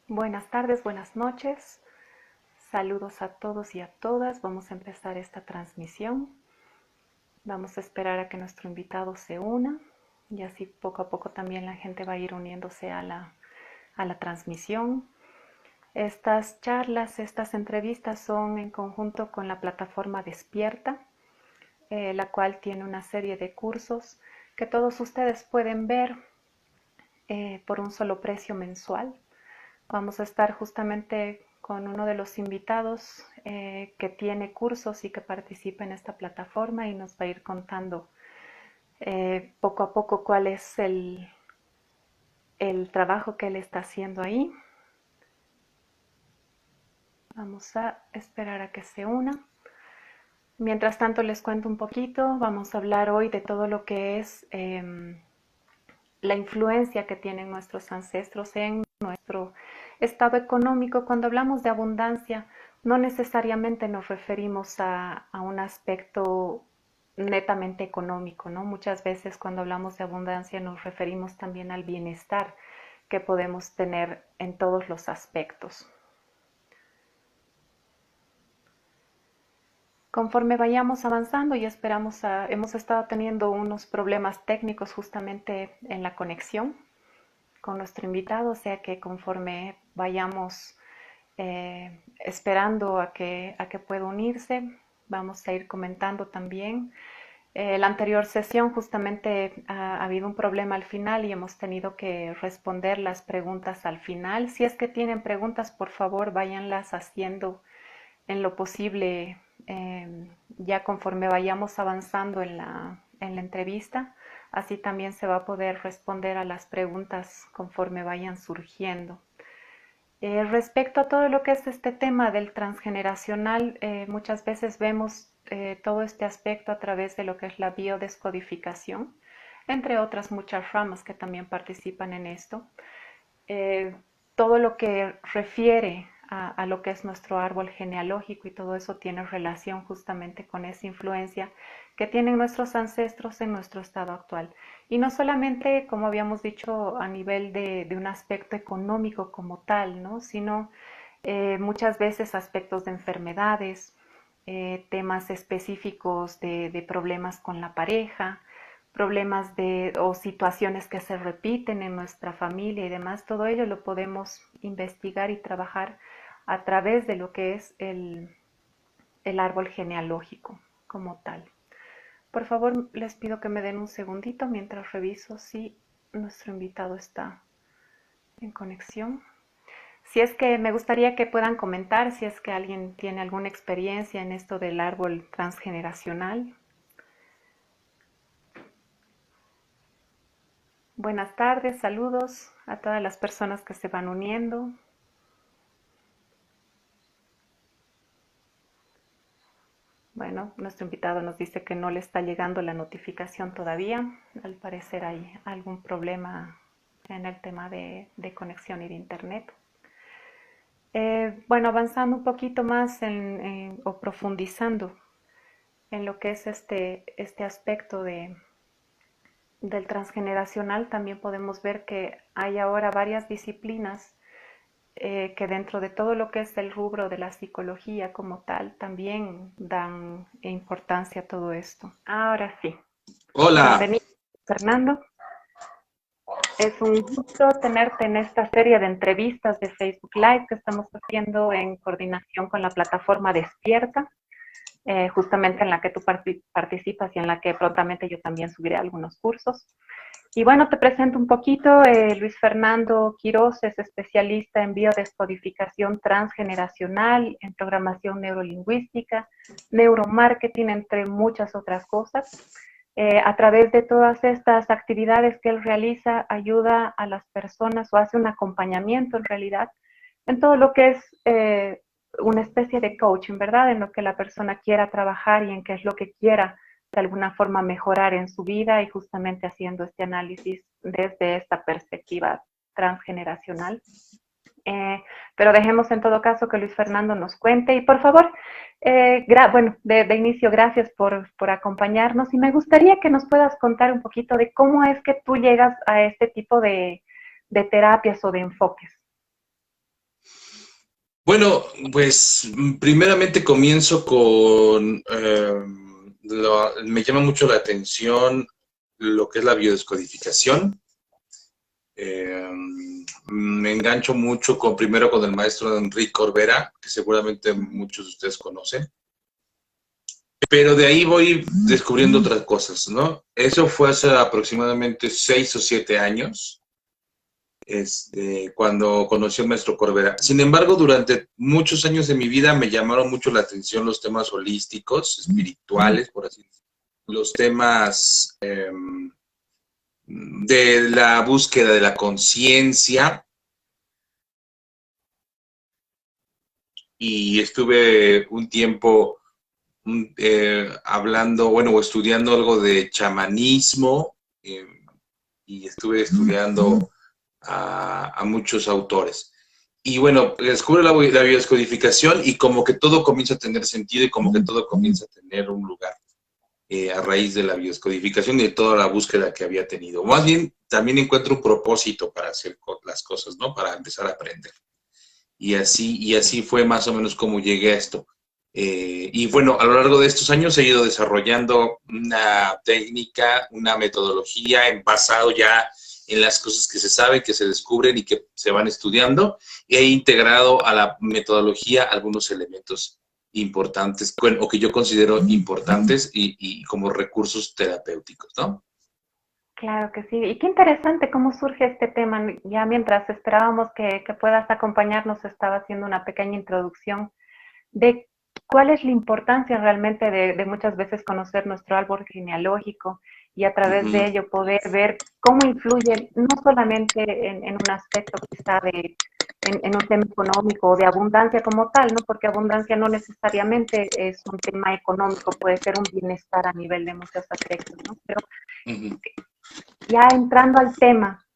Buenas tardes, buenas noches. Saludos a todos y a todas. Vamos a empezar esta transmisión. Vamos a esperar a que nuestro invitado se una y así poco a poco también la gente va a ir uniéndose a la transmisión. Estas charlas, estas entrevistas son en conjunto con la plataforma Despierta, la cual tiene una serie de cursos que todos ustedes pueden ver por un solo precio mensual. Vamos a estar justamente con uno de los invitados que tiene cursos y que participa en esta plataforma y nos va a ir contando poco a poco cuál es el trabajo que él está haciendo ahí. Vamos a esperar a que se una. Mientras tanto les cuento un poquito, vamos a hablar hoy de todo lo que es la influencia que tienen nuestros ancestros en nuestro estado económico. Cuando hablamos de abundancia, no necesariamente nos referimos a un aspecto netamente económico, ¿no? Muchas veces cuando hablamos de abundancia nos referimos también al bienestar que podemos tener en todos los aspectos. Conforme vayamos avanzando y hemos estado teniendo unos problemas técnicos justamente en la conexión con nuestro invitado, o sea que conforme vayamos esperando a que pueda unirse, vamos a ir comentando también. La anterior sesión justamente ha habido un problema al final y hemos tenido que responder las preguntas al final. Si es que tienen preguntas, por favor, váyanlas haciendo en lo posible ya conforme vayamos avanzando en la entrevista. Así también se va a poder responder a las preguntas conforme vayan surgiendo. Respecto a todo lo que es este tema del transgeneracional, muchas veces vemos todo este aspecto a través de lo que es la biodescodificación, entre otras muchas ramas que también participan en esto. Eh, Todo lo que refiere a lo que es nuestro árbol genealógico y todo eso tiene relación justamente con esa influencia que tienen nuestros ancestros en nuestro estado actual. Y no solamente, como habíamos dicho, a nivel de un aspecto económico como tal, ¿no? Sino muchas veces aspectos de enfermedades, temas específicos de problemas con la pareja, problemas o situaciones que se repiten en nuestra familia y demás, todo ello lo podemos investigar y trabajar a través de lo que es el árbol genealógico como tal. Por favor, les pido que me den un segundito mientras reviso si nuestro invitado está en conexión. Si es que me gustaría que puedan comentar si es que alguien tiene alguna experiencia en esto del árbol transgeneracional. Buenas tardes, saludos a todas las personas que se van uniendo. Bueno, nuestro invitado nos dice que no le está llegando la notificación todavía. Al parecer hay algún problema en el tema de conexión y de internet. Bueno, avanzando un poquito más o profundizando en lo que es este aspecto del transgeneracional, también podemos ver que hay ahora varias disciplinas que dentro de todo lo que es el rubro de la psicología como tal, también dan importancia a todo esto. Ahora sí, Hola, bienvenido, Fernando. Es un gusto tenerte en esta serie de entrevistas de Facebook Live que estamos haciendo en coordinación con la plataforma Despierta, justamente en la que tú participas y en la que prontamente yo también subiré algunos cursos. Y bueno, te presento un poquito. Luis Fernando Quiroz es especialista en biodescodificación transgeneracional, en programación neurolingüística, neuromarketing, entre muchas otras cosas. A través de todas estas actividades que él realiza, ayuda a las personas o hace un acompañamiento en realidad en todo lo que es una especie de coaching, ¿verdad? En lo que la persona quiera trabajar y en qué es lo que quiera de alguna forma mejorar en su vida y justamente haciendo este análisis desde esta perspectiva transgeneracional. Eh, pero dejemos en todo caso que Luis Fernando nos cuente y por favor, bueno, de inicio gracias por acompañarnos y me gustaría que nos puedas contar un poquito de cómo es que tú llegas a este tipo de terapias o de enfoques. Bueno, pues primeramente comienzo con, me llama mucho la atención lo que es la biodescodificación. Eh, Me engancho mucho primero con el maestro Enrique Corbera, que seguramente muchos de ustedes conocen, pero de ahí voy descubriendo otras cosas, ¿no? Eso fue hace aproximadamente 6 o 7 años, cuando conocí al maestro Corbera. Sin embargo, durante muchos años de mi vida me llamaron mucho la atención los temas holísticos, espirituales, por así decirlo, los temas de la búsqueda de la conciencia, y estuve un tiempo hablando, bueno, o estudiando algo de chamanismo, y estuve estudiando a muchos autores. Y bueno, descubre la biodescodificación y como que todo comienza a tener sentido y como que todo comienza a tener un lugar a raíz de la biodescodificación y de toda la búsqueda que había tenido. Más bien, también encuentro un propósito para hacer las cosas, ¿no? Para empezar a aprender. Y así fue más o menos como llegué a esto. Y bueno, a lo largo de estos años he ido desarrollando una técnica, una metodología en basado ya en las cosas que se saben, que se descubren y que se van estudiando. He integrado a la metodología algunos elementos importantes, bueno, o que yo considero importantes y como recursos terapéuticos, ¿no? Claro que sí. Y qué interesante cómo surge este tema. Ya mientras esperábamos que puedas acompañarnos, estaba haciendo una pequeña introducción de cuál es la importancia realmente de muchas veces conocer nuestro árbol genealógico y a través de Ujú, ello poder ver cómo influye no solamente en un aspecto quizá en un tema económico o de abundancia como tal, ¿no? Porque abundancia no necesariamente es un tema económico, puede ser un bienestar a nivel de muchos aspectos, ¿no? Pero ujú. ya entrando al tema,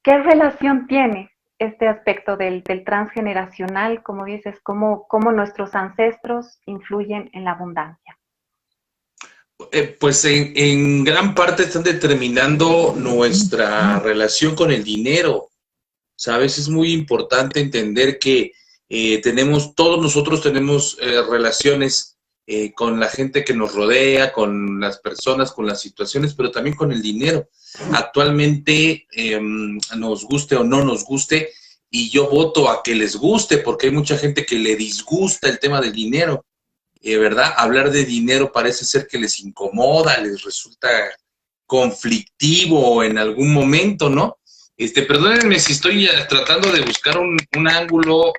¿qué relación tiene este aspecto del transgeneracional, como dices, cómo nuestros ancestros influyen en la abundancia? Pues en gran parte están determinando nuestra relación con el dinero, ¿sabes? Es muy importante entender que todos nosotros tenemos relaciones con la gente que nos rodea, con las personas, con las situaciones, pero también con el dinero. Actualmente, nos guste o no nos guste, y yo voto a que les guste, porque hay mucha gente que le disgusta el tema del dinero, ¿verdad? Hablar de dinero parece ser que les incomoda, les resulta conflictivo en algún momento, ¿no? Perdónenme si estoy tratando de buscar un ángulo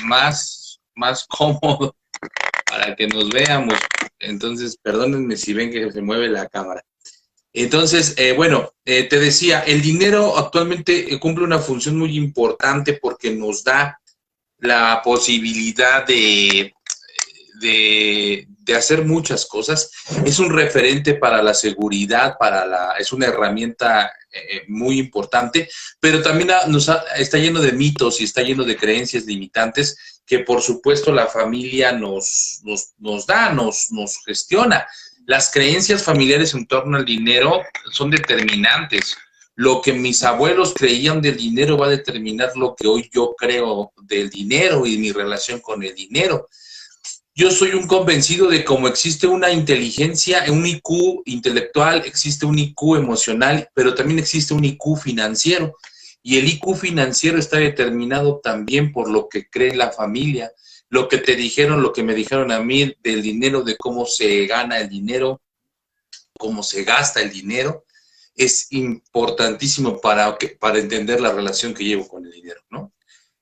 más cómodo para que nos veamos. Entonces, perdónenme si ven que se mueve la cámara. Entonces, bueno, te decía, el dinero actualmente cumple una función muy importante porque nos da la posibilidad de hacer muchas cosas. Es un referente para la seguridad, es una herramienta muy importante, pero también está lleno de mitos y está lleno de creencias limitantes que por supuesto la familia nos gestiona. Las creencias familiares en torno al dinero son determinantes. Lo que mis abuelos creían del dinero va a determinar lo que hoy yo creo del dinero y mi relación con el dinero. Yo soy un convencido de cómo existe una inteligencia, un IQ intelectual, existe un IQ emocional, pero también existe un IQ financiero. Y el IQ financiero está determinado también por lo que cree la familia, lo que te dijeron, lo que me dijeron a mí del dinero, de cómo se gana el dinero, cómo se gasta el dinero. Es importantísimo para entender la relación que llevo con el dinero, ¿no?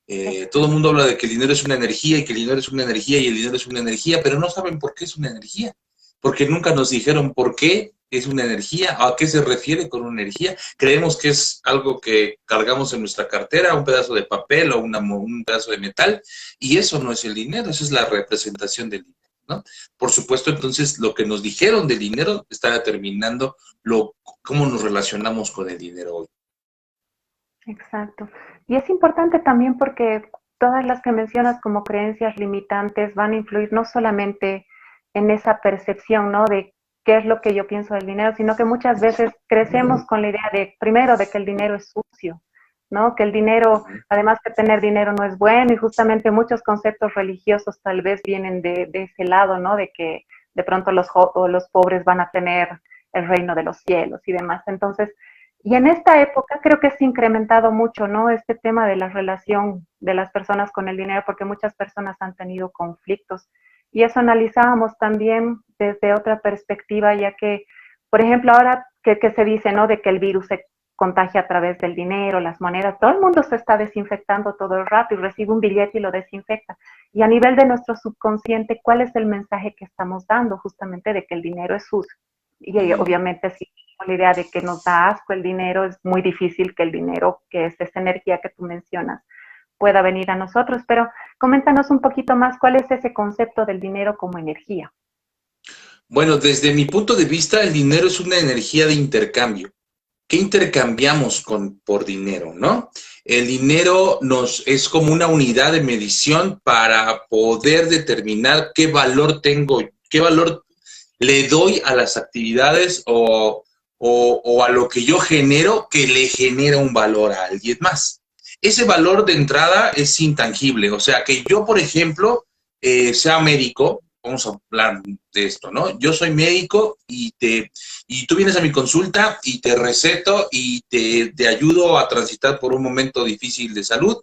Todo el Exacto. mundo habla de que el dinero es una energía y que el dinero es una energía y el dinero es una energía, pero no saben por qué es una energía, porque nunca nos dijeron por qué es una energía, a qué se refiere con una energía. Creemos que es algo que cargamos en nuestra cartera, un pedazo de papel o un pedazo de metal, y eso no es el dinero, eso es la representación del dinero, ¿no? Por supuesto, entonces, lo que nos dijeron del dinero está determinando cómo nos relacionamos con el dinero hoy. Exacto. Y es importante también porque todas las que mencionas como creencias limitantes van a influir no solamente en esa percepción, ¿no? De qué es lo que yo pienso del dinero, sino que muchas veces crecemos con la idea de, primero, de que el dinero es sucio, ¿no? Que el dinero, además que tener dinero no es bueno y justamente muchos conceptos religiosos tal vez vienen de ese lado, ¿no? De que de pronto los pobres van a tener el reino de los cielos y demás. Entonces, y en esta época creo que se ha incrementado mucho, ¿no? Este tema de la relación de las personas con el dinero, porque muchas personas han tenido conflictos. Y eso analizábamos también desde otra perspectiva, ya que, por ejemplo, ahora que se dice, ¿no? De que el virus se contagia a través del dinero, las monedas, todo el mundo se está desinfectando todo el rato y recibe un billete y lo desinfecta. Y a nivel de nuestro subconsciente, ¿cuál es el mensaje que estamos dando justamente de que el dinero es sucio? Y obviamente si la idea de que nos da asco el dinero, es muy difícil que el dinero, que es esa energía que tú mencionas, pueda venir a nosotros. Pero coméntanos un poquito más cuál es ese concepto del dinero como energía. Bueno, desde mi punto de vista, el dinero es una energía de intercambio. ¿Qué intercambiamos por dinero, no? El dinero es como una unidad de medición para poder determinar qué valor tengo, qué valor le doy a las actividades o a lo que yo genero que le genera un valor a alguien más. Ese valor de entrada es intangible, o sea, que yo, por ejemplo, sea médico, vamos a hablar de esto, ¿no? Yo soy médico y tú vienes a mi consulta y te receto y te ayudo a transitar por un momento difícil de salud.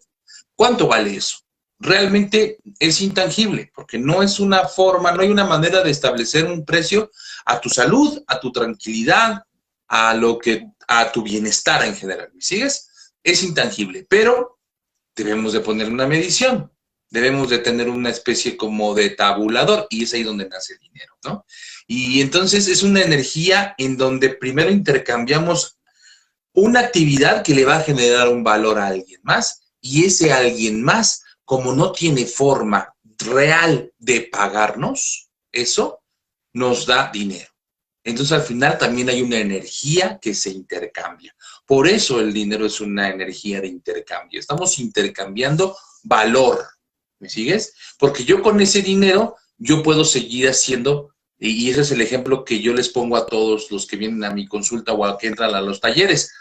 ¿Cuánto vale eso? Realmente es intangible, porque no es una forma, no hay una manera de establecer un precio a tu salud, a tu tranquilidad, a tu bienestar en general. ¿Me sigues? Es intangible, pero debemos de poner una medición, debemos de tener una especie como de tabulador y es ahí donde nace el dinero, ¿no? Y entonces es una energía en donde primero intercambiamos una actividad que le va a generar un valor a alguien más y ese alguien más, como no tiene forma real de pagarnos, eso nos da dinero. Entonces al final también hay una energía que se intercambia. Por eso el dinero es una energía de intercambio. Estamos intercambiando valor. ¿Me sigues? Porque yo con ese dinero, yo puedo seguir haciendo, y ese es el ejemplo que yo les pongo a todos los que vienen a mi consulta o a que entran a los talleres.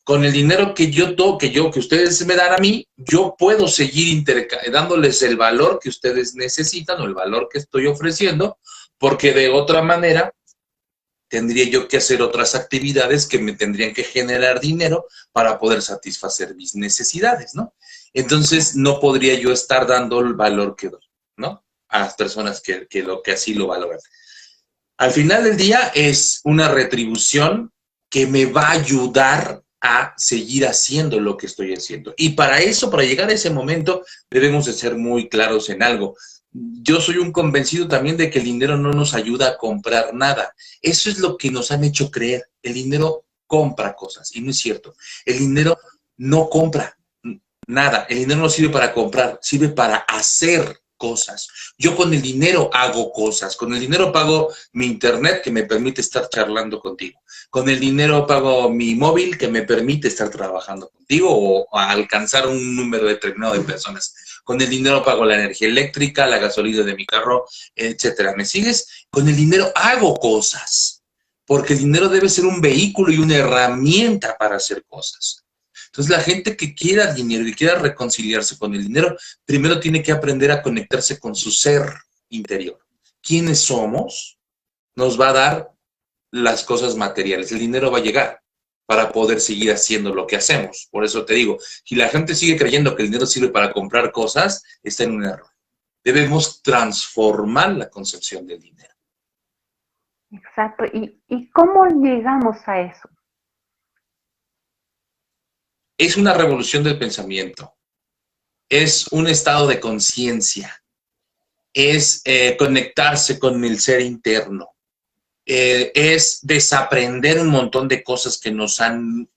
Con el dinero que ustedes me dan a mí, yo puedo seguir dándoles el valor que ustedes necesitan o el valor que estoy ofreciendo, porque de otra manera tendría yo que hacer otras actividades que me tendrían que generar dinero para poder satisfacer mis necesidades, ¿no? Entonces, no podría yo estar dando el valor que doy, ¿no? A las personas que así lo valoran. Al final del día es una retribución que me va a ayudar a seguir haciendo lo que estoy haciendo. Y para eso, para llegar a ese momento, debemos de ser muy claros en algo. Yo soy un convencido también de que el dinero no nos ayuda a comprar nada. Eso es lo que nos han hecho creer. El dinero compra cosas y no es cierto. El dinero no compra nada. El dinero no sirve para comprar, sirve para hacer cosas. Yo con el dinero hago cosas. Con el dinero pago mi internet que me permite estar charlando contigo. Con el dinero pago mi móvil que me permite estar trabajando contigo o alcanzar un número determinado de personas. Con el dinero pago la energía eléctrica, la gasolina de mi carro, etcétera. ¿Me sigues? Con el dinero hago cosas. Porque el dinero debe ser un vehículo y una herramienta para hacer cosas. Entonces, la gente que quiera dinero y quiera reconciliarse con el dinero, primero tiene que aprender a conectarse con su ser interior. ¿Quiénes somos? Nos va a dar las cosas materiales. El dinero va a llegar para poder seguir haciendo lo que hacemos. Por eso te digo, si la gente sigue creyendo que el dinero sirve para comprar cosas, está en un error. Debemos transformar la concepción del dinero. Exacto. ¿Y cómo llegamos a eso? Es una revolución del pensamiento. Es un estado de conciencia. Es conectarse con el ser interno. Es desaprender un montón de cosas que nos han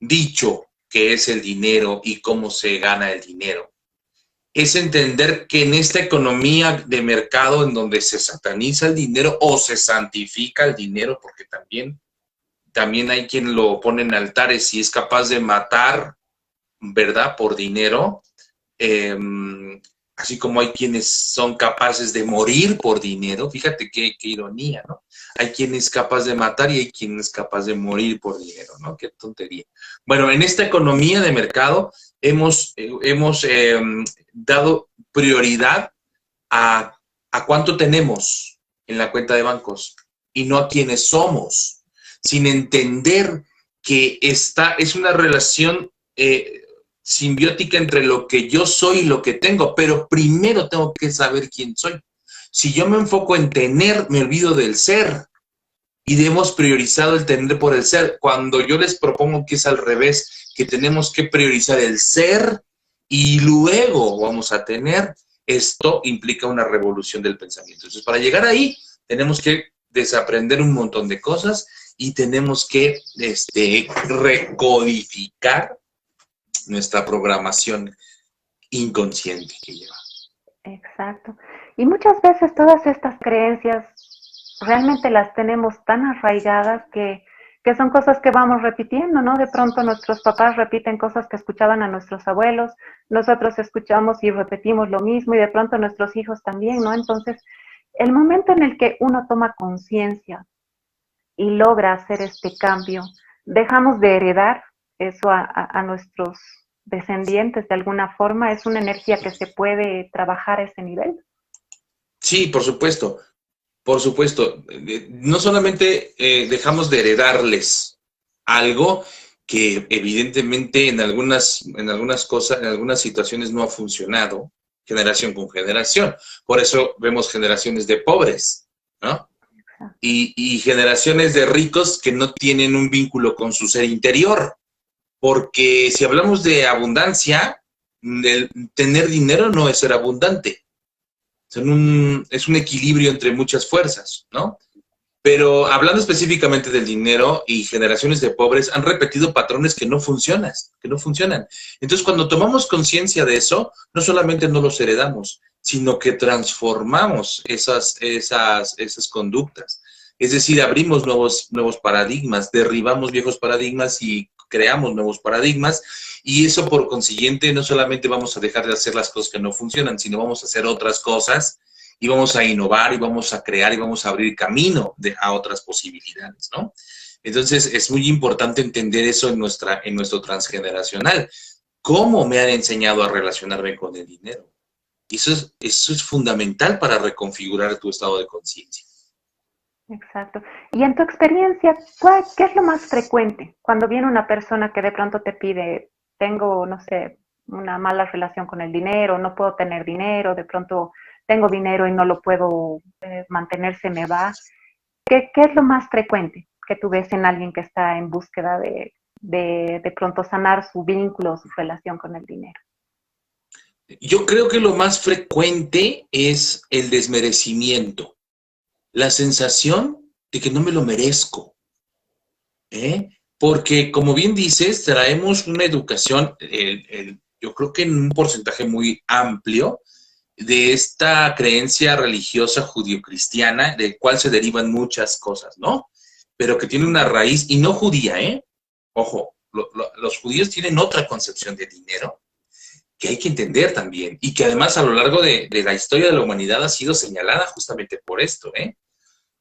dicho que es el dinero y cómo se gana el dinero. Es entender que en esta economía de mercado en donde se sataniza el dinero o se santifica el dinero, porque también hay quien lo pone en altares y es capaz de matar, ¿verdad? Por dinero. así como hay quienes son capaces de morir por dinero, fíjate qué ironía, ¿no? Hay quien es capaz de matar y hay quien es capaz de morir por dinero, ¿no? Qué tontería. Bueno, en esta economía de mercado hemos dado prioridad a, a cuánto tenemos en la cuenta de bancos y no a quiénes somos, sin entender que esta es una relación simbiótica entre lo que yo soy y lo que tengo, pero primero tengo que saber quién soy. Si yo me enfoco en tener, me olvido del ser y hemos priorizado el tener por el ser, cuando yo les propongo que es al revés, que tenemos que priorizar el ser y luego vamos a tener, esto implica una revolución del pensamiento. Entonces, para llegar ahí, tenemos que desaprender un montón de cosas y tenemos que recodificar nuestra programación inconsciente que lleva. Exacto. Y muchas veces todas estas creencias realmente las tenemos tan arraigadas que son cosas que vamos repitiendo, ¿no? De pronto nuestros papás repiten cosas que escuchaban a nuestros abuelos, nosotros escuchamos y repetimos lo mismo y de pronto nuestros hijos también, ¿no? Entonces, el momento en el que uno toma conciencia y logra hacer este cambio, dejamos de heredar eso a nuestros descendientes de alguna forma, es una energía que se puede trabajar a ese nivel. Sí, por supuesto. Por supuesto, no solamente dejamos de heredarles algo que evidentemente en algunas cosas, en algunas situaciones no ha funcionado, generación con generación. Por eso vemos generaciones de pobres, ¿no? Y generaciones de ricos que no tienen un vínculo con su ser interior. Porque si hablamos de abundancia, el tener dinero no es ser abundante. Es un equilibrio entre muchas fuerzas, ¿no? Pero hablando específicamente del dinero y generaciones de pobres han repetido patrones que no funcionan, que no funcionan. Entonces, cuando tomamos conciencia de eso, no solamente no los heredamos, sino que transformamos esas conductas. Es decir, abrimos nuevos paradigmas, derribamos viejos paradigmas y creamos nuevos paradigmas. Y eso, por consiguiente, no solamente vamos a dejar de hacer las cosas que no funcionan, sino vamos a hacer otras cosas y vamos a innovar y vamos a crear y vamos a abrir camino a otras posibilidades, ¿no? Entonces, es muy importante entender eso en nuestro transgeneracional. ¿Cómo me han enseñado a relacionarme con el dinero? Y eso es fundamental para reconfigurar tu estado de conciencia. Exacto. Y en tu experiencia, ¿qué es lo más frecuente cuando viene una persona que de pronto te pide, tengo, no sé, una mala relación con el dinero, no puedo tener dinero, de pronto tengo dinero y no lo puedo mantener, se me va? ¿Qué es lo más frecuente que tú ves en alguien que está en búsqueda de pronto sanar su vínculo, su relación con el dinero? Yo creo que lo más frecuente es el desmerecimiento, la sensación de que no me lo merezco, ¿eh? Porque, como bien dices, traemos una educación, yo creo que en un porcentaje muy amplio, de esta creencia religiosa judio-cristiana, del cual se derivan muchas cosas, ¿no? Pero que tiene una raíz, y no judía, ¿eh? Ojo, los judíos tienen otra concepción de dinero que hay que entender también, y que además a lo largo de la historia de la humanidad ha sido señalada justamente por esto, ¿eh?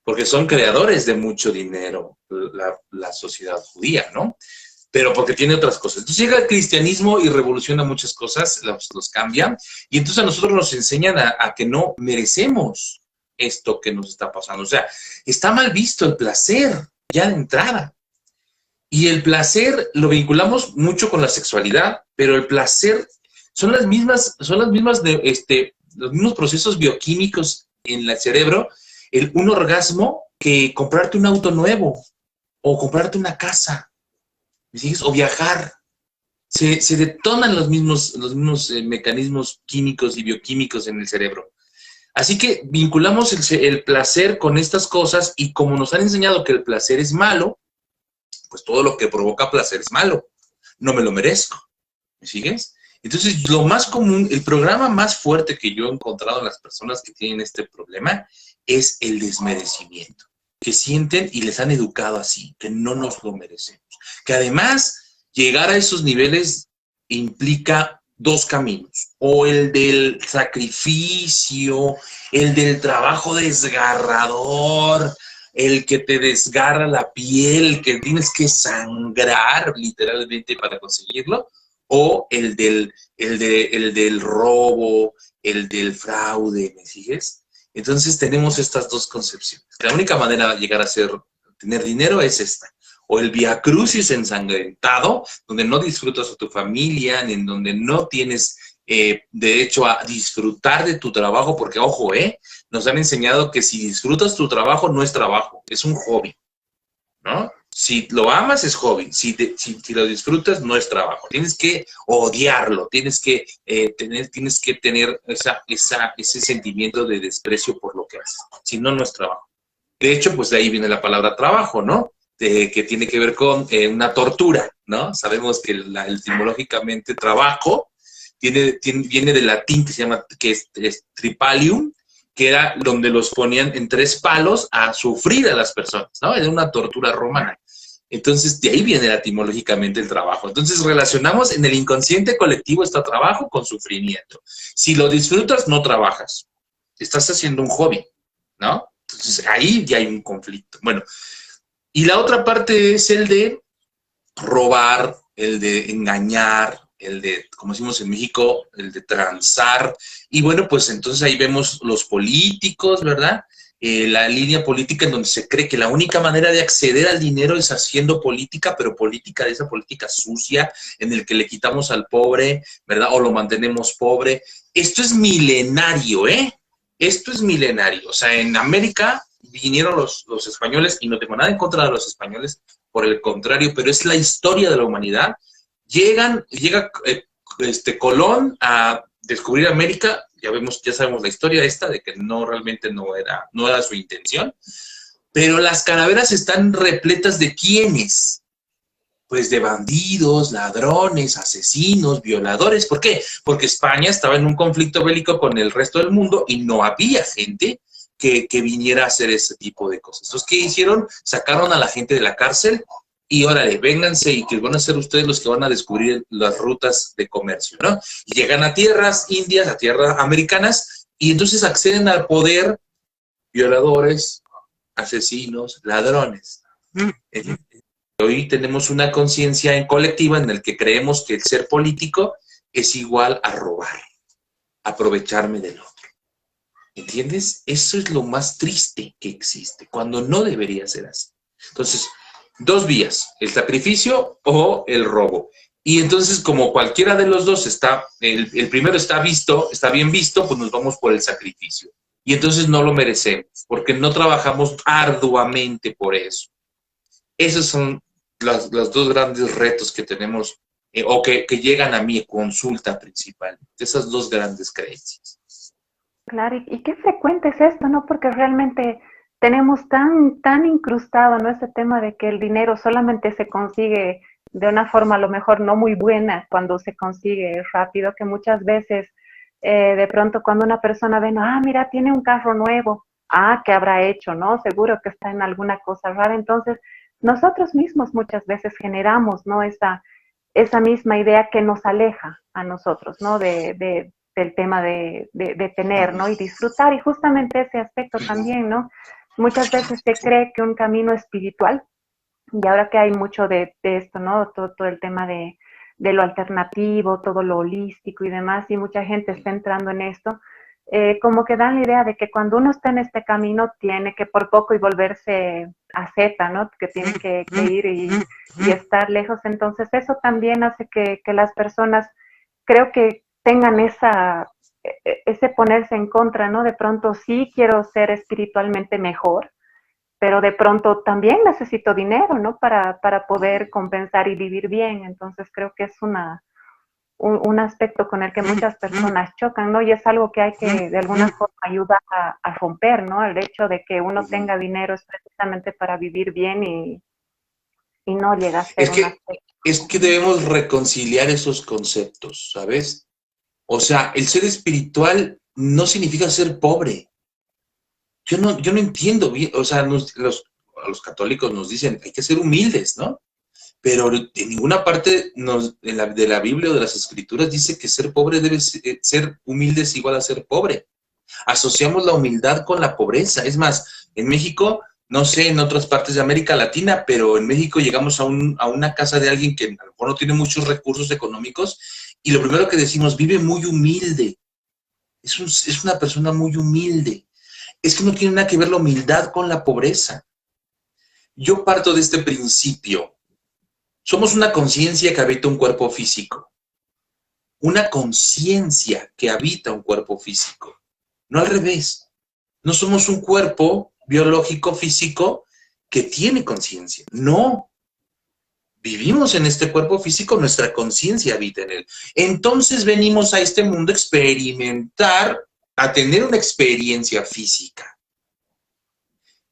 Porque son creadores de mucho dinero, la sociedad judía, ¿no? Pero porque tiene otras cosas. Entonces llega el cristianismo y revoluciona muchas cosas, los cambia, y entonces a nosotros nos enseñan a que no merecemos esto que nos está pasando. O sea, está mal visto el placer, ya de entrada. Y el placer lo vinculamos mucho con la sexualidad, pero el placer los mismos procesos bioquímicos en el cerebro, un orgasmo que comprarte un auto nuevo o comprarte una casa, ¿me sigues? O viajar. Se detonan los mismos mecanismos químicos y bioquímicos en el cerebro. Así que vinculamos el placer con estas cosas y como nos han enseñado que el placer es malo, pues todo lo que provoca placer es malo. No me lo merezco. ¿Me sigues? Entonces, lo más común, el programa más fuerte que yo he encontrado en las personas que tienen este problema es el desmerecimiento, que sienten y les han educado así, que no nos lo merecemos. Que además, llegar a esos niveles implica dos caminos, o el del sacrificio, el del trabajo desgarrador, el que te desgarra la piel, que tienes que sangrar literalmente para conseguirlo, o el del robo, el del fraude, ¿me sigues? Entonces tenemos estas dos concepciones. La única manera de llegar a tener dinero es esta. O el Via Crucis ensangrentado, donde no disfrutas a tu familia, en donde no tienes derecho a disfrutar de tu trabajo, porque ojo, nos han enseñado que si disfrutas tu trabajo, no es trabajo, es un hobby, ¿no? Si lo amas, es hobby. Si lo disfrutas, no es trabajo. Tienes que odiarlo, tienes que tener ese sentimiento de desprecio por lo que haces. Si no, no es trabajo. De hecho, pues de ahí viene la palabra trabajo, ¿no? Que tiene que ver con una tortura, ¿no? Sabemos que etimológicamente trabajo viene del latín que es tripalium, que era donde los ponían en 3 palos a sufrir a las personas, ¿no? Era una tortura romana. Entonces, de ahí viene etimológicamente el trabajo. Entonces, relacionamos en el inconsciente colectivo está trabajo con sufrimiento. Si lo disfrutas, no trabajas. Estás haciendo un hobby, ¿no? Entonces, ahí ya hay un conflicto. Bueno, y la otra parte es el de robar, el de engañar, el de, como decimos en México, el de transar. Y bueno, pues entonces ahí vemos los políticos, ¿verdad? La línea política en donde se cree que la única manera de acceder al dinero es haciendo política, pero política de esa política sucia, en el que le quitamos al pobre, ¿verdad? O lo mantenemos pobre. Esto es milenario, ¿eh? Esto es milenario. O sea, en América vinieron los españoles, y no tengo nada en contra de los españoles, por el contrario, pero es la historia de la humanidad. Llega Colón a descubrir América, ya sabemos la historia esta, de que realmente no era su intención, pero las calaveras están repletas de ¿quiénes? Pues de bandidos, ladrones, asesinos, violadores. ¿Por qué? Porque España estaba en un conflicto bélico con el resto del mundo y no había gente que viniera a hacer ese tipo de cosas. Entonces, ¿qué hicieron? Sacaron a la gente de la cárcel y órale, vénganse y que van a ser ustedes los que van a descubrir las rutas de comercio, ¿no? Y llegan a tierras indias, a tierras americanas, y entonces acceden al poder violadores, asesinos, ladrones. Hoy tenemos una conciencia en colectiva en el que creemos que el ser político es igual a robar, aprovecharme del otro. ¿Entiendes? Eso es lo más triste que existe, cuando no debería ser así. Entonces, 2 vías, el sacrificio o el robo. Y entonces, como cualquiera de los dos el primero está bien visto, pues nos vamos por el sacrificio. Y entonces no lo merecemos, porque no trabajamos arduamente por eso. Esos son los 2 grandes retos que tenemos, o que llegan a mi consulta principal, esas 2 grandes creencias. Claro, y qué frecuente es esto, ¿no? Porque realmente tenemos tan incrustado, ¿no? Ese tema de que el dinero solamente se consigue de una forma a lo mejor no muy buena cuando se consigue rápido, que muchas veces de pronto cuando una persona ve, no, mira, tiene un carro nuevo, ¿qué habrá hecho, no? Seguro que está en alguna cosa rara. Entonces, nosotros mismos muchas veces generamos, ¿no? Esa misma idea que nos aleja a nosotros, ¿no? Del tema de tener, ¿no? Y disfrutar, y justamente ese aspecto también, ¿no? Muchas veces se cree que un camino espiritual, y ahora que hay mucho de esto, ¿no? Todo el tema de lo alternativo, todo lo holístico y demás, y mucha gente está entrando en esto, como que dan la idea de que cuando uno está en este camino tiene que por poco y volverse asceta, ¿no? Que tiene que ir y estar lejos. Entonces eso también hace que las personas, creo que tengan ese ponerse en contra, ¿no? De pronto sí quiero ser espiritualmente mejor, pero de pronto también necesito dinero, ¿no? Para poder compensar y vivir bien. Entonces creo que es un aspecto con el que muchas personas chocan, ¿no? Y es algo que hay que de alguna forma ayudar a romper, ¿no? El hecho de que uno tenga dinero es precisamente para vivir bien y no llega a ser un aspecto. Es que debemos reconciliar esos conceptos, ¿sabes? O sea, el ser espiritual no significa ser pobre. Yo no entiendo bien, o sea, a los católicos nos dicen, hay que ser humildes, ¿no? pero en ninguna parte de la Biblia o de las Escrituras dice que ser pobre debe ser humilde es igual a ser pobre. Asociamos la humildad con la pobreza. Es más, en México, no sé, en otras partes de América Latina, pero en México llegamos a una casa de alguien que a lo mejor no tiene muchos recursos económicos y lo primero que decimos, vive muy humilde. Es una persona muy humilde. Es que no tiene nada que ver la humildad con la pobreza. Yo parto de este principio. Somos una conciencia que habita un cuerpo físico. Una conciencia que habita un cuerpo físico. No al revés. No somos un cuerpo biológico físico que tiene conciencia. No. Vivimos en este cuerpo físico, nuestra conciencia habita en él. Entonces venimos a este mundo a experimentar, a tener una experiencia física.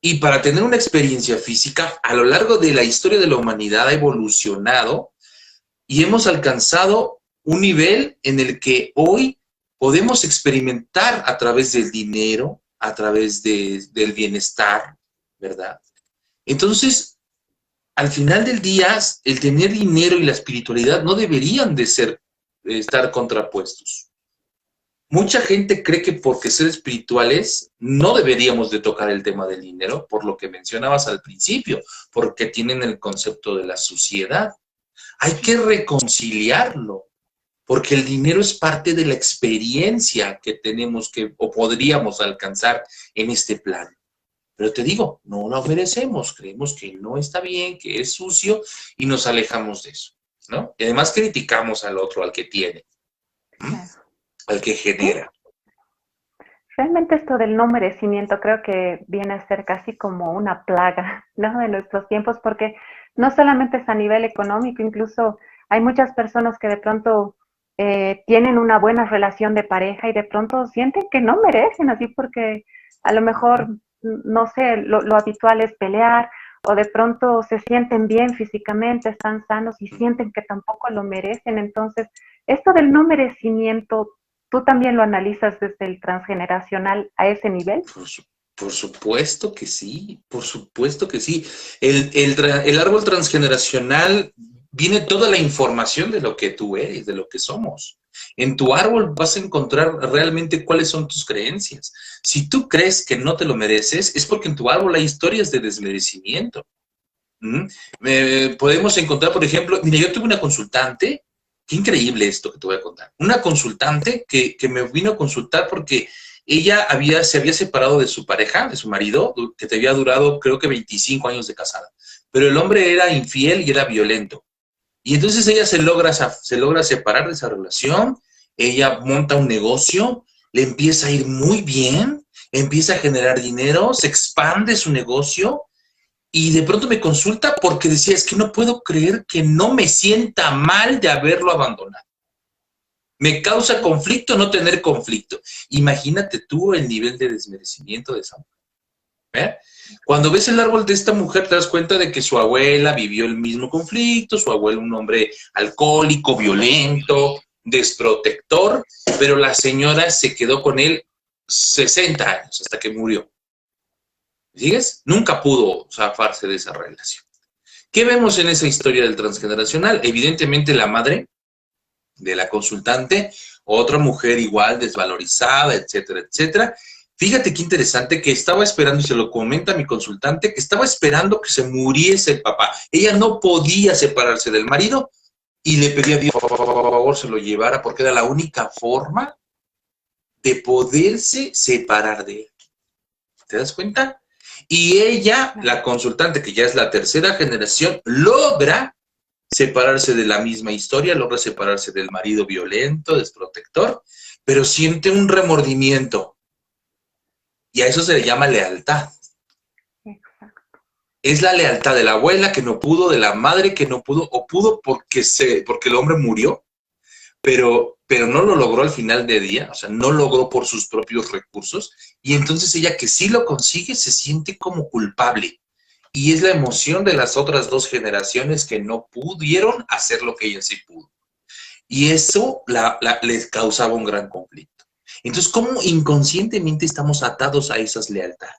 Y para tener una experiencia física, a lo largo de la historia de la humanidad ha evolucionado y hemos alcanzado un nivel en el que hoy podemos experimentar a través del dinero, a través del bienestar, ¿verdad? Entonces, al final del día, el tener dinero y la espiritualidad no deberían de estar contrapuestos. Mucha gente cree que porque ser espirituales no deberíamos de tocar el tema del dinero, por lo que mencionabas al principio, porque tienen el concepto de la suciedad. Hay que reconciliarlo, porque el dinero es parte de la experiencia que tenemos o podríamos alcanzar en este plano. Pero te digo, no lo merecemos, creemos que no está bien, que es sucio y nos alejamos de eso, ¿no? Y además criticamos al otro, al que tiene, Claro. al que Sí, genera. realmente esto del no merecimiento creo que viene a ser casi como una plaga, ¿no? De nuestros tiempos, porque no solamente es a nivel económico, incluso hay muchas personas que de pronto tienen una buena relación de pareja y de pronto sienten que no merecen, así porque a lo mejor, no sé, lo habitual es pelear o de pronto se sienten bien físicamente, están sanos y sienten que tampoco lo merecen. Entonces, esto del no merecimiento, ¿tú también lo analizas desde el transgeneracional a ese nivel? Por, por supuesto que sí, por supuesto que sí. El árbol transgeneracional viene toda la información de lo que tú eres, de lo que somos. En tu árbol vas a encontrar realmente cuáles son tus creencias. Si tú crees que no te lo mereces, es porque en tu árbol hay historias de desmerecimiento. ¿Mm? Podemos encontrar, por ejemplo, mira, yo tuve una consultante, qué increíble esto que te voy a contar, una consultante que me vino a consultar porque ella se había separado de su pareja, de su marido, que te había durado creo que 25 años de casada, pero el hombre era infiel y era violento. Y entonces ella se logra separar de esa relación, ella monta un negocio, le empieza a ir muy bien, empieza a generar dinero, se expande su negocio y de pronto me consulta porque decía, es que no puedo creer que no me sienta mal de haberlo abandonado. Me causa conflicto no tener conflicto. Imagínate tú el nivel de desmerecimiento de esa mujer. ¿Eh? Cuando ves el árbol de esta mujer te das cuenta de que su abuela vivió el mismo conflicto, su abuelo un hombre alcohólico, violento, desprotector, pero la señora se quedó con él 60 años hasta que murió. ¿Sigues? Nunca pudo zafarse de esa relación. ¿Qué vemos en esa historia del transgeneracional? Evidentemente la madre de la consultante, otra mujer igual desvalorizada, etcétera, etcétera. Fíjate qué interesante que estaba esperando, y se lo comenta mi consultante, que estaba esperando que se muriese el papá. Ella no podía separarse del marido y le pedía a Dios, por favor, se lo llevara porque era la única forma de poderse separar de él. ¿Te das cuenta? Y ella, la consultante, que ya es la tercera generación, logra separarse de la misma historia, logra separarse del marido violento, desprotector, pero siente un remordimiento. Y a eso se le llama lealtad. Exacto. Es la lealtad de la abuela que no pudo, de la madre que no pudo, o pudo porque el hombre murió, pero no lo logró al final del día, o sea, no logró por sus propios recursos, y entonces ella que sí lo consigue se siente como culpable. Y es la emoción de las otras dos generaciones que no pudieron hacer lo que ella sí pudo. Y eso les causaba un gran conflicto. Entonces, ¿cómo inconscientemente estamos atados a esas lealtades?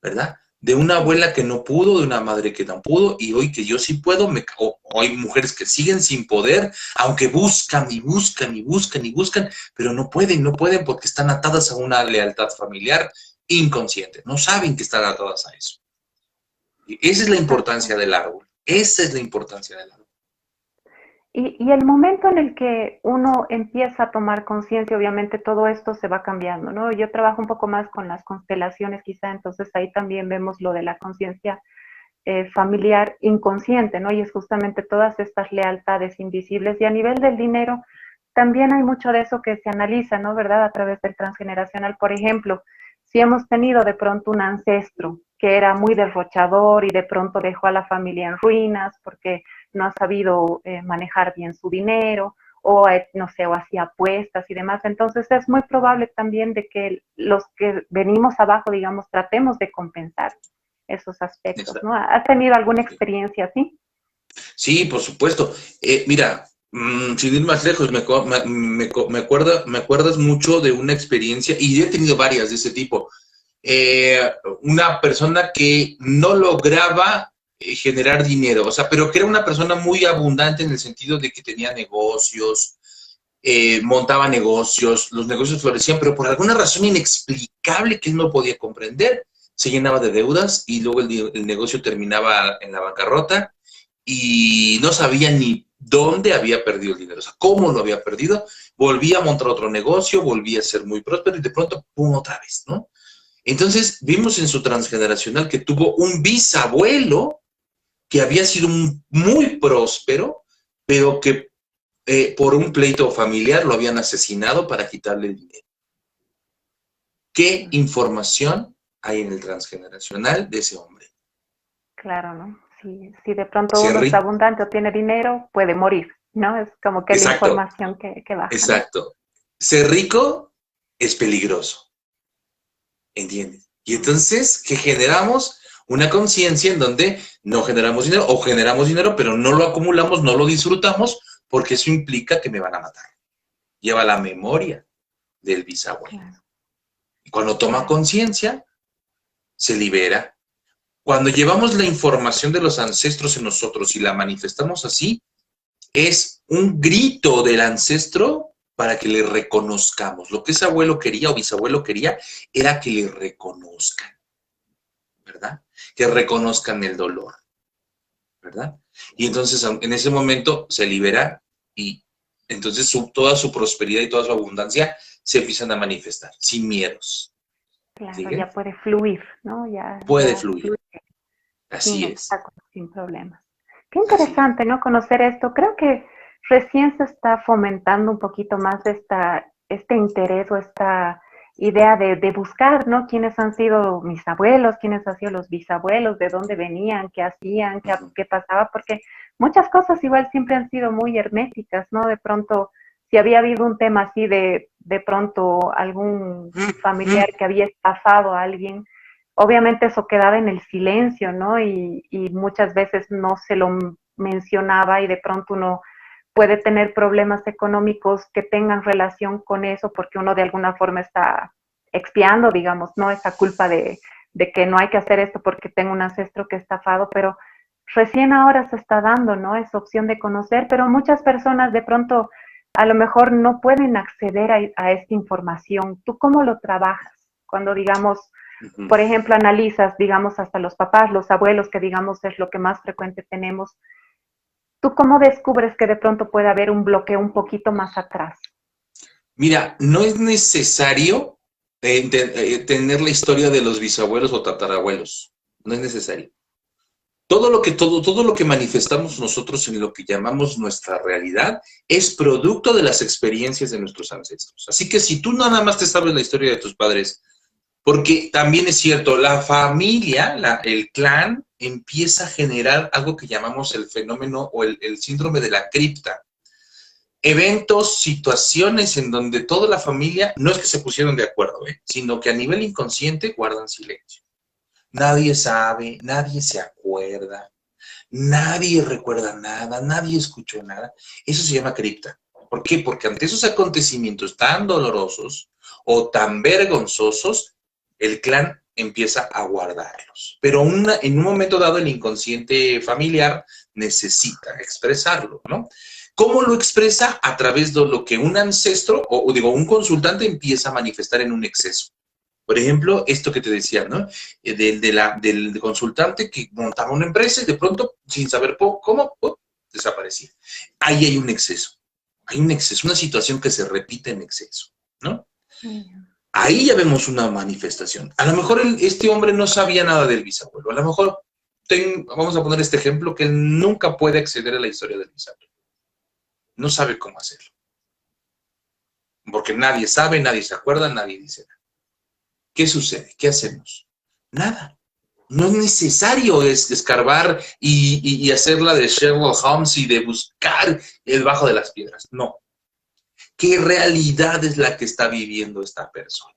¿Verdad? de una abuela que no pudo, de una madre que no pudo, y hoy que yo sí puedo, o hay mujeres que siguen sin poder, aunque buscan y buscan y buscan y buscan, pero no pueden porque están atadas a una lealtad familiar inconsciente, no saben que están atadas a eso. Y esa es la Exacto. importancia del árbol, esa es la importancia del árbol. Y el momento en el que uno empieza a tomar conciencia, obviamente todo esto se va cambiando, ¿no? Yo trabajo un poco más con las constelaciones quizá, entonces ahí también vemos lo de la conciencia familiar inconsciente, ¿no? Y es justamente todas estas lealtades invisibles. Y a nivel del dinero, también hay mucho de eso que se analiza, ¿no? ¿Verdad? A través del transgeneracional. Por ejemplo, si hemos tenido de pronto un ancestro que era muy derrochador y de pronto dejó a la familia en ruinas porque no ha sabido manejar bien su dinero o no sé, o hacía apuestas y demás. Entonces es muy probable también de que los que venimos abajo, digamos, tratemos de compensar esos aspectos, ¿no? ¿Has tenido alguna experiencia así? Sí, por supuesto. Mira, sin ir más lejos, me acuerdas mucho de una experiencia, y he tenido varias de ese tipo. Una persona que no lograba generar dinero, o sea, pero que era una persona muy abundante en el sentido de que tenía negocios, montaba negocios, los negocios florecían, pero por alguna razón inexplicable que él no podía comprender, se llenaba de deudas y luego el negocio terminaba en la bancarrota y no sabía ni dónde había perdido el dinero, o sea, cómo lo había perdido, volvía a montar otro negocio, volvía a ser muy próspero y de pronto, ¡pum!, otra vez, ¿no? Entonces vimos en su transgeneracional que tuvo un bisabuelo que había sido muy próspero, pero que por un pleito familiar lo habían asesinado para quitarle el dinero. ¿Qué información hay en el transgeneracional de ese hombre? Claro, ¿no? Si de pronto Ser uno es rico, abundante o tiene dinero, puede morir, ¿no? Es como que la exacto, información que baja, ¿no? exacto. Ser rico es peligroso, ¿entiendes? Y Mm, entonces, ¿qué generamos? Una conciencia en donde no generamos dinero o generamos dinero, pero no lo acumulamos, no lo disfrutamos, porque eso implica que me van a matar. Lleva la memoria del bisabuelo. claro, Y cuando toma claro. conciencia, se libera. Cuando llevamos la información de los ancestros en nosotros y la manifestamos así, es un grito del ancestro para que le reconozcamos. Lo que ese abuelo quería o bisabuelo quería era que le reconozcan, ¿verdad? Que reconozcan el dolor, ¿verdad? Y entonces en ese momento se libera y entonces toda su prosperidad y toda su abundancia se empiezan a manifestar sin miedos. Claro, ¿Sí? ya puede fluir, ¿no? Puede Ya fluir. fluye sin Así es. obstáculos, sin problemas. Qué Así es. interesante, ¿no? Conocer esto. Creo que recién se está fomentando un poquito más este interés o esta idea de buscar, ¿no? ¿Quiénes han sido mis abuelos? ¿Quiénes han sido los bisabuelos? ¿De dónde venían? ¿Qué hacían? Uh-huh. ¿Qué pasaba? Porque muchas cosas igual siempre han sido muy herméticas, ¿no? De pronto, si había habido un tema así de pronto algún familiar que había estafado a alguien, obviamente eso quedaba en el silencio, ¿no? Y muchas veces no se lo mencionaba y de pronto uno puede tener problemas económicos que tengan relación con eso porque uno de alguna forma está expiando, digamos, ¿no? Esa culpa de que no hay que hacer esto porque tengo un ancestro que es estafado, pero recién ahora se está dando, ¿no? Esa opción de conocer, pero muchas personas de pronto a lo mejor no pueden acceder a esta información. ¿Tú cómo lo trabajas? Cuando digamos, Uh-huh. por ejemplo, analizas, digamos, hasta los papás, los abuelos, que digamos es lo que más frecuente tenemos, ¿tú cómo descubres que de pronto puede haber un bloqueo un poquito más atrás? Mira, no es necesario tener la historia de los bisabuelos o tatarabuelos. No es necesario. Todo lo que manifestamos nosotros en lo que llamamos nuestra realidad es producto de las experiencias de nuestros ancestros. Así que si tú nada más te sabes la historia de tus padres, porque también es cierto, la familia, el clan, empieza a generar algo que llamamos el fenómeno o el síndrome de la cripta. Eventos, situaciones en donde toda la familia no es que se pusieron de acuerdo, sino que a nivel inconsciente guardan silencio. Nadie sabe, nadie se acuerda, nadie recuerda nada, nadie escuchó nada. Eso se llama cripta. ¿Por qué? Porque ante esos acontecimientos tan dolorosos o tan vergonzosos, el clan empieza a guardarlos. Pero en un momento dado el inconsciente familiar necesita expresarlo, ¿no? ¿Cómo lo expresa? A través de lo que un ancestro, o digo, un consultante empieza a manifestar en un exceso. Por ejemplo, esto que te decía, ¿no? Del consultante que montaba una empresa y de pronto, sin saber cómo, desaparecía. Ahí hay un exceso. Hay un exceso, una situación que se repite en exceso, ¿no? Ahí ya vemos una manifestación. A lo mejor este hombre no sabía nada del bisabuelo. A lo mejor, vamos a poner este ejemplo, que él nunca puede acceder a la historia del bisabuelo. No sabe cómo hacerlo. Porque nadie sabe, nadie se acuerda, nadie dice nada. ¿Qué sucede? ¿Qué hacemos? Nada. No es necesario escarbar y hacerla de Sherlock Holmes y de buscar debajo de las piedras. No. ¿Qué realidad es la que está viviendo esta persona?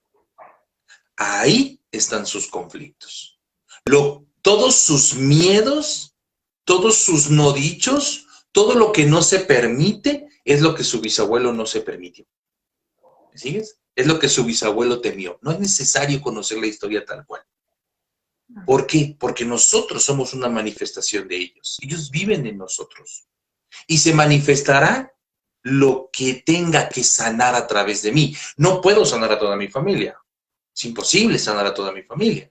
Ahí están sus conflictos. Todos sus miedos, todos sus no dichos, todo lo que no se permite es lo que su bisabuelo no se permitió. ¿Me sigues? Es lo que su bisabuelo temió. No es necesario conocer la historia tal cual. ¿Por qué? Porque nosotros somos una manifestación de ellos. Ellos viven en nosotros. Y se manifestará lo que tenga que sanar a través de mí. No puedo sanar a toda mi familia. Es imposible sanar a toda mi familia.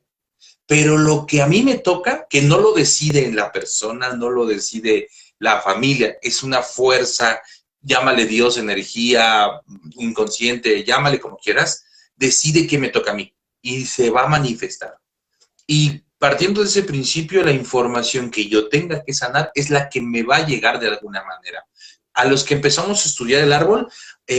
Pero lo que a mí me toca, que no lo decide la persona, no lo decide la familia, es una fuerza, llámale Dios, energía, inconsciente, llámale como quieras, decide que me toca a mí y se va a manifestar. Y partiendo de ese principio, la información que yo tenga que sanar es la que me va a llegar de alguna manera. A los que empezamos a estudiar el árbol,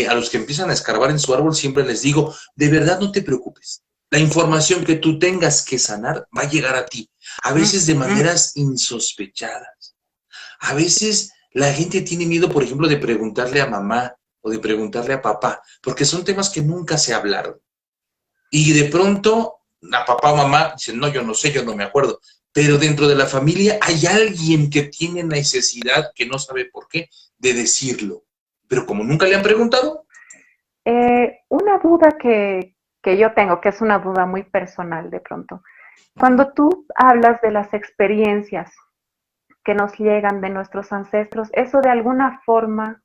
a los que empiezan a escarbar en su árbol, siempre les digo, de verdad no te preocupes. La información que tú tengas que sanar va a llegar a ti, a veces de maneras insospechadas. A veces la gente tiene miedo, por ejemplo, de preguntarle a mamá o de preguntarle a papá, porque son temas que nunca se hablaron. Y de pronto, a papá o mamá dicen, no, yo no sé, yo no me acuerdo. Pero dentro de la familia hay alguien que tiene necesidad, que no sabe por qué, de decirlo. Pero como nunca le han preguntado. Una duda que yo tengo, que es una duda muy personal de pronto. Cuando tú hablas de las experiencias que nos llegan de nuestros ancestros, ¿eso de alguna forma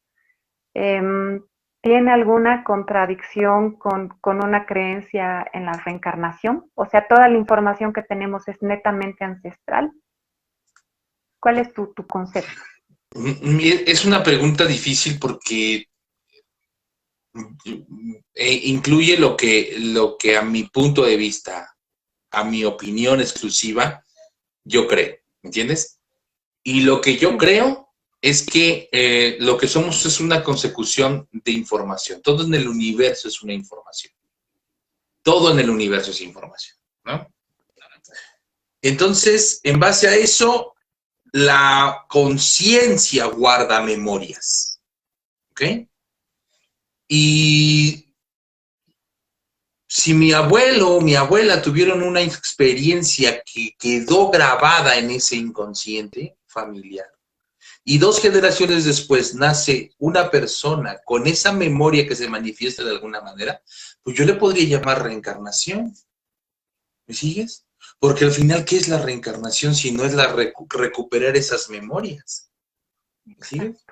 tiene alguna contradicción con una creencia en la reencarnación? O sea, toda la información que tenemos es netamente ancestral. ¿Cuál es tu concepto? Es una pregunta difícil porque incluye lo que a mi punto de vista, a mi opinión exclusiva, yo creo, ¿me entiendes? Y lo que yo creo es que lo que somos es una consecución de información. Todo en el universo es una información. Todo en el universo es información, ¿no? Entonces, en base a eso, la conciencia guarda memorias, ¿ok? Y si mi abuelo o mi abuela tuvieron una experiencia que quedó grabada en ese inconsciente familiar, y 2 generaciones después nace una persona con esa memoria que se manifiesta de alguna manera, pues yo le podría llamar reencarnación. ¿Me sigues? Porque al final, ¿qué es la reencarnación si no es recuperar esas memorias? ¿Me sigues?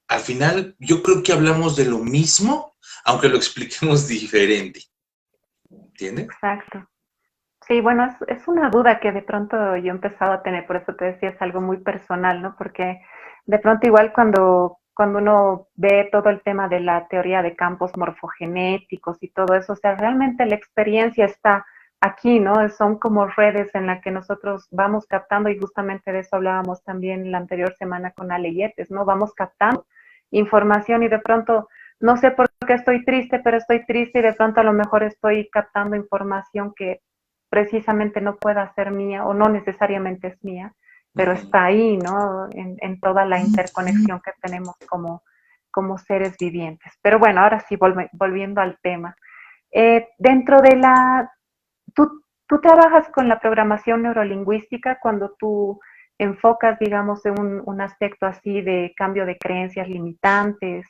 Al final, yo creo que hablamos de lo mismo, aunque lo expliquemos diferente. ¿Entiendes? Exacto. Sí, bueno, es una duda que de pronto yo he empezado a tener, por eso te decía, es algo muy personal, ¿no? Porque de pronto igual cuando uno ve todo el tema de la teoría de campos morfogenéticos y todo eso, o sea, realmente la experiencia está aquí, ¿no? Son como redes en las que nosotros vamos captando, y justamente de eso hablábamos también la anterior semana con Ale Yetes, ¿no? Vamos captando información y de pronto no sé por qué estoy triste, pero estoy triste y de pronto a lo mejor estoy captando información que precisamente no pueda ser mía o no necesariamente es mía, pero está ahí, ¿no? En toda la interconexión que tenemos como seres vivientes. Pero bueno, ahora sí, volviendo al tema. Dentro de tú trabajas con la programación neurolingüística cuando tú enfocas, digamos, en un aspecto así de cambio de creencias limitantes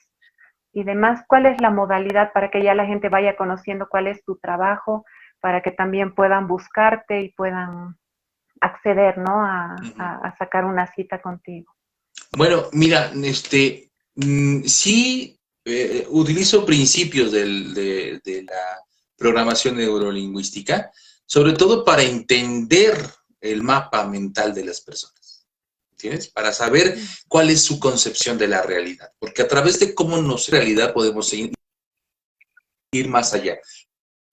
y demás. ¿Cuál es la modalidad para que ya la gente vaya conociendo cuál es tu trabajo, para que también puedan buscarte y puedan acceder, ¿no? A sacar una cita contigo. Bueno, mira, sí utilizo principios de la programación neurolingüística, sobre todo para entender el mapa mental de las personas, ¿entiendes? Para saber cuál es su concepción de la realidad, porque a través de cómo nos realidad podemos ir más allá. Lo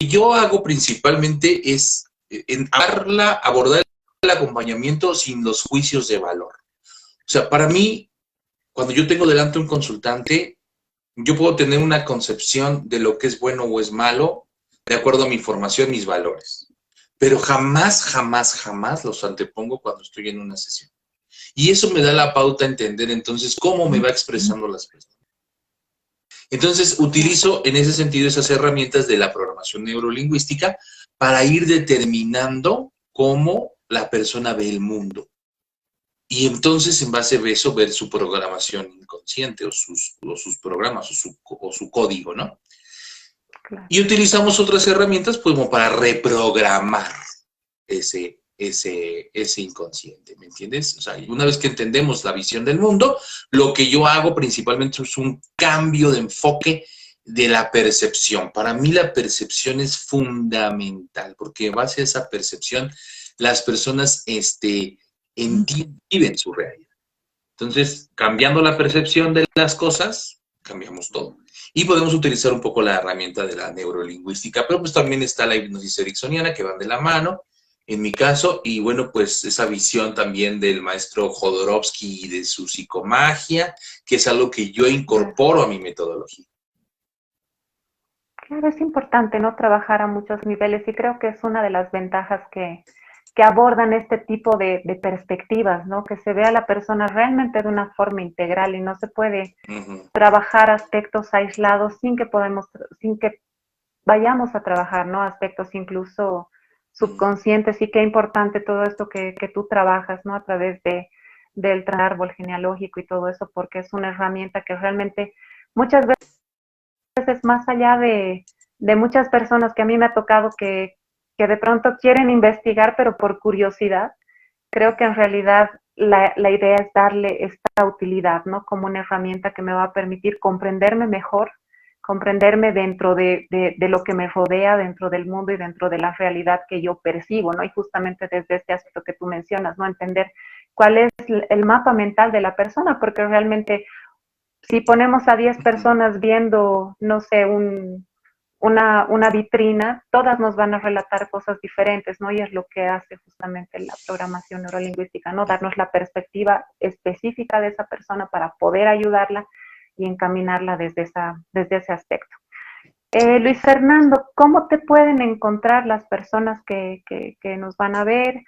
que yo hago principalmente es abordar el acompañamiento sin los juicios de valor. O sea, para mí, cuando yo tengo delante un consultante, yo puedo tener una concepción de lo que es bueno o es malo, de acuerdo a mi formación, mis valores. Pero jamás, jamás, jamás los antepongo cuando estoy en una sesión. Y eso me da la pauta a entender entonces cómo me va expresando las personas. Entonces, utilizo en ese sentido esas herramientas de la programación neurolingüística para ir determinando cómo la persona ve el mundo. Y entonces, en base a eso, ver su programación inconsciente o sus programas o su código, ¿no? Claro. Y utilizamos otras herramientas pues, como para reprogramar ese inconsciente, ¿me entiendes? O sea, una vez que entendemos la visión del mundo, lo que yo hago principalmente es un cambio de enfoque de la percepción. Para mí la percepción es fundamental, porque en base a esa percepción, las personas viven su realidad. Entonces, cambiando la percepción de las cosas, cambiamos todo. Y podemos utilizar un poco la herramienta de la neurolingüística, pero pues también está la hipnosis ericksoniana, que van de la mano, en mi caso, y bueno, pues esa visión también del maestro Jodorowsky y de su psicomagia, que es algo que yo incorporo a mi metodología. Claro, es importante, ¿no? Trabajar a muchos niveles y creo que es una de las ventajas que abordan este tipo de perspectivas, ¿no? Que se vea a la persona realmente de una forma integral y no se puede trabajar aspectos aislados sin que vayamos a trabajar, ¿no? Aspectos incluso subconscientes y qué importante todo esto que tú trabajas, ¿no? A través del árbol genealógico y todo eso, porque es una herramienta que realmente muchas veces más allá de muchas personas que a mí me ha tocado que de pronto quieren investigar, pero por curiosidad, creo que en realidad la idea es darle esta utilidad, ¿no? Como una herramienta que me va a permitir comprenderme mejor, comprenderme dentro de lo que me rodea, dentro del mundo y dentro de la realidad que yo percibo, ¿no? Y justamente desde este aspecto que tú mencionas, ¿no? Entender cuál es el mapa mental de la persona, porque realmente si ponemos a 10 personas viendo, no sé, una vitrina, todas nos van a relatar cosas diferentes, ¿no? Y es lo que hace justamente la programación neurolingüística, ¿no? Darnos la perspectiva específica de esa persona para poder ayudarla y encaminarla desde ese aspecto. Luis Fernando, ¿cómo te pueden encontrar las personas que nos van a ver?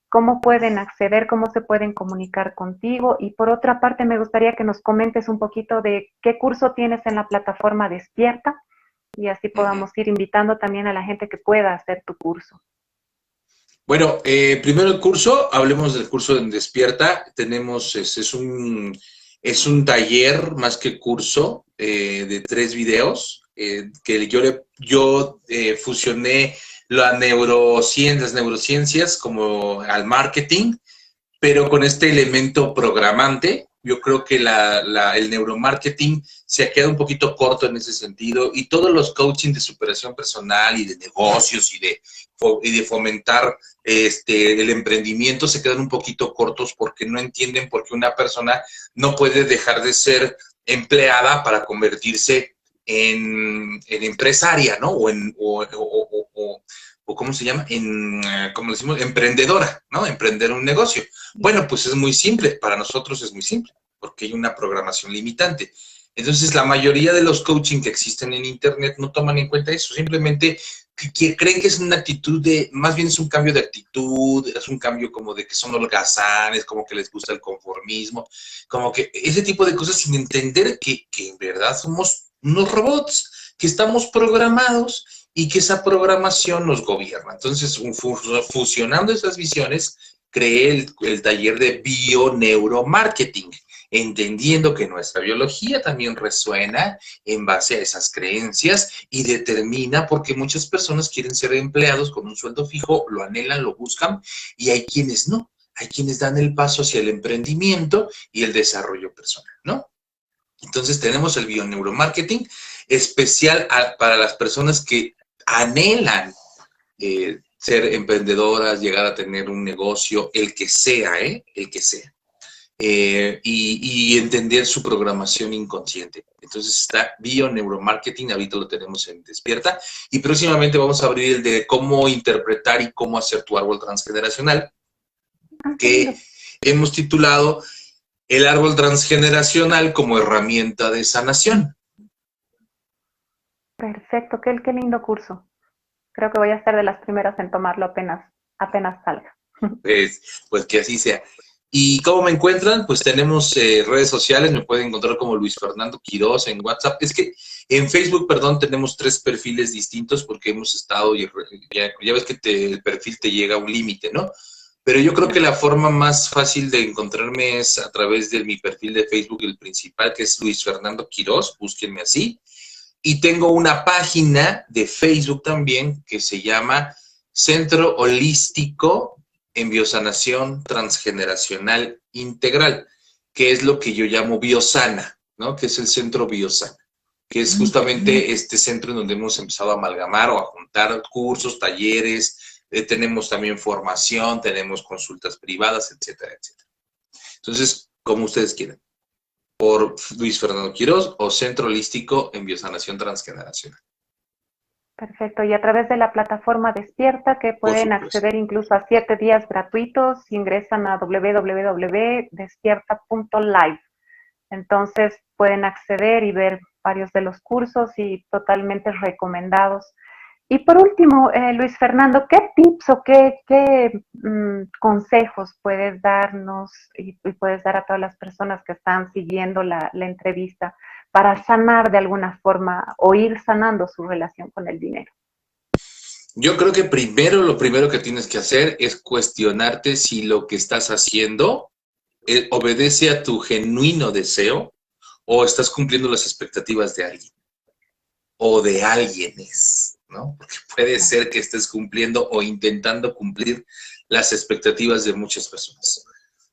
¿Cómo pueden acceder? ¿Cómo se pueden comunicar contigo? Y por otra parte, me gustaría que nos comentes un poquito de qué curso tienes en la plataforma Despierta y así podamos ir invitando también a la gente que pueda hacer tu curso. Bueno, primero el curso, hablemos del curso en Despierta. Tenemos, es un taller más que curso de 3 videos que yo fusioné las neurociencias como al marketing, pero con este elemento programante. Yo creo que el neuromarketing se ha quedado un poquito corto en ese sentido y todos los coaching de superación personal y de negocios y de fomentar el emprendimiento se quedan un poquito cortos porque no entienden por qué una persona no puede dejar de ser empleada para convertirse en empresaria, ¿no? O ¿cómo se llama? como decimos, emprendedora, ¿no? Emprender un negocio. Bueno, pues es muy simple, para nosotros es muy simple, porque hay una programación limitante. Entonces, la mayoría de los coaching que existen en Internet no toman en cuenta eso, simplemente que creen que es una actitud más bien es un cambio de actitud, es un cambio como de que son holgazanes, como que les gusta el conformismo, como que ese tipo de cosas sin entender que en verdad somos unos robots, que estamos programados y que esa programación nos gobierna. Entonces, fusionando esas visiones, creé el taller de bioneuromarketing, entendiendo que nuestra biología también resuena en base a esas creencias y determina, porque muchas personas quieren ser empleados con un sueldo fijo, lo anhelan, lo buscan, y hay quienes no, hay quienes dan el paso hacia el emprendimiento y el desarrollo personal, ¿no? Entonces tenemos el bioneuromarketing especial para las personas que anhelan ser emprendedoras, llegar a tener un negocio, el que sea, el que sea. Y entender su programación inconsciente. Entonces está bioneuromarketing, ahorita lo tenemos en Despierta, y próximamente vamos a abrir el de cómo interpretar y cómo hacer tu árbol transgeneracional, que hemos titulado el árbol transgeneracional como herramienta de sanación. Perfecto, qué lindo curso. Creo que voy a ser de las primeras en tomarlo apenas salga. Pues que así sea. ¿Y cómo me encuentran? Pues tenemos redes sociales, me pueden encontrar como Luis Fernando Quirós en WhatsApp. Es que en Facebook, perdón, tenemos 3 perfiles distintos porque hemos estado, ya ves que el perfil te llega a un límite, ¿no? Pero yo creo que la forma más fácil de encontrarme es a través de mi perfil de Facebook, el principal, que es Luis Fernando Quirós, búsquenme así. Y tengo una página de Facebook también que se llama Centro Holístico en Biosanación Transgeneracional Integral, que es lo que yo llamo Biosana, ¿no? Que es el Centro Biosana, que es justamente este centro en donde hemos empezado a amalgamar o a juntar cursos, talleres, tenemos también formación, tenemos consultas privadas, etcétera, etcétera. Entonces, como ustedes quieran, por Luis Fernando Quirós o Centro Holístico en Biosanación Transgeneracional. Perfecto, y a través de la plataforma Despierta, que pueden acceder incluso a 7 días gratuitos, ingresan a www.despierta.live. Entonces pueden acceder y ver varios de los cursos y totalmente recomendados. Y por último, Luis Fernando, ¿qué tips o qué consejos puedes darnos y puedes dar a todas las personas que están siguiendo la entrevista para sanar de alguna forma o ir sanando su relación con el dinero? Yo creo que lo primero que tienes que hacer es cuestionarte si lo que estás haciendo obedece a tu genuino deseo o estás cumpliendo las expectativas de alguien o de alguienes, ¿no? Porque puede ser que estés cumpliendo o intentando cumplir las expectativas de muchas personas.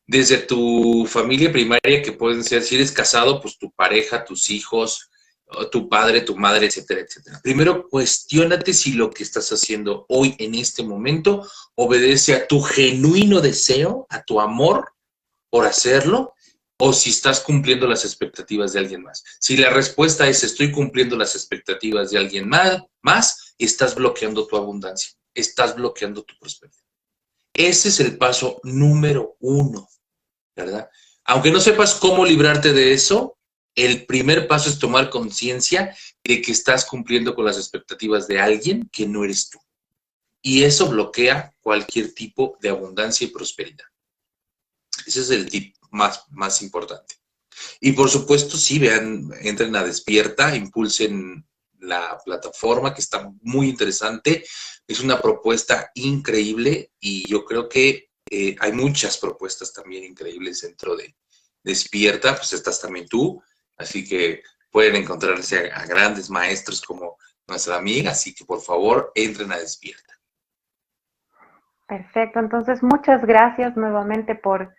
Desde tu familia primaria, que pueden ser, si eres casado, pues tu pareja, tus hijos, tu padre, tu madre, etcétera, etcétera. Primero, cuestiónate si lo que estás haciendo hoy, en este momento, obedece a tu genuino deseo, a tu amor por hacerlo, o si estás cumpliendo las expectativas de alguien más. Si la respuesta es estoy cumpliendo las expectativas de alguien más, estás bloqueando tu abundancia, estás bloqueando tu prosperidad. Ese es el paso número 1, ¿verdad? Aunque no sepas cómo librarte de eso, el primer paso es tomar conciencia de que estás cumpliendo con las expectativas de alguien que no eres tú. Y eso bloquea cualquier tipo de abundancia y prosperidad. Ese es el tip más importante. Y por supuesto, sí, entren a Despierta, impulsen la plataforma que está muy interesante. Es una propuesta increíble y yo creo que hay muchas propuestas también increíbles dentro de Despierta, pues estás también tú, así que pueden encontrarse a grandes maestros como nuestra amiga, así que por favor entren a Despierta. Perfecto, entonces muchas gracias nuevamente por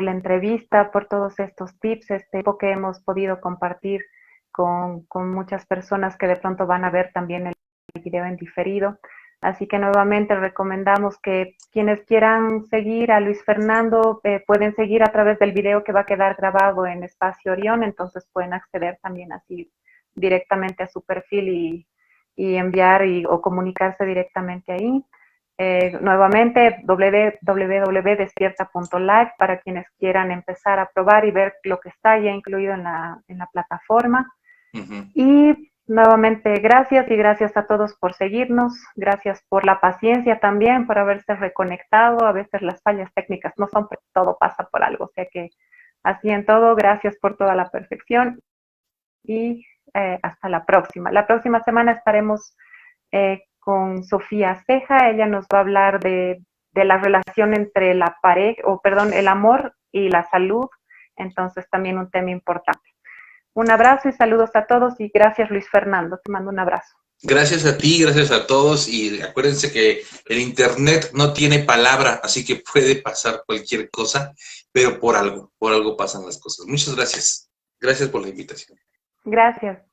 la entrevista, por todos estos tips, este tiempo que hemos podido compartir con muchas personas que de pronto van a ver también el video en diferido. Así que nuevamente recomendamos que quienes quieran seguir a Luis Fernando pueden seguir a través del video que va a quedar grabado en Espacio Orión, entonces pueden acceder también así directamente a su perfil y enviar o comunicarse directamente ahí. Nuevamente www.despierta.live para quienes quieran empezar a probar y ver lo que está ya incluido en la plataforma. Y nuevamente gracias y gracias a todos por seguirnos, gracias por la paciencia también, por haberse reconectado, a veces las fallas técnicas no son, pero todo pasa por algo, o sea que así en todo, gracias por toda la perfección y hasta la próxima. La próxima semana estaremos con Sofía Ceja. Ella nos va a hablar de la relación entre la pareja, el amor y la salud Entonces también un tema importante. Un abrazo y saludos a todos y gracias Luis Fernando, te mando un abrazo. Gracias a ti, gracias a todos y acuérdense que el internet no tiene palabra, así que puede pasar cualquier cosa, pero por algo pasan las cosas. Muchas gracias. Gracias por la invitación. Gracias.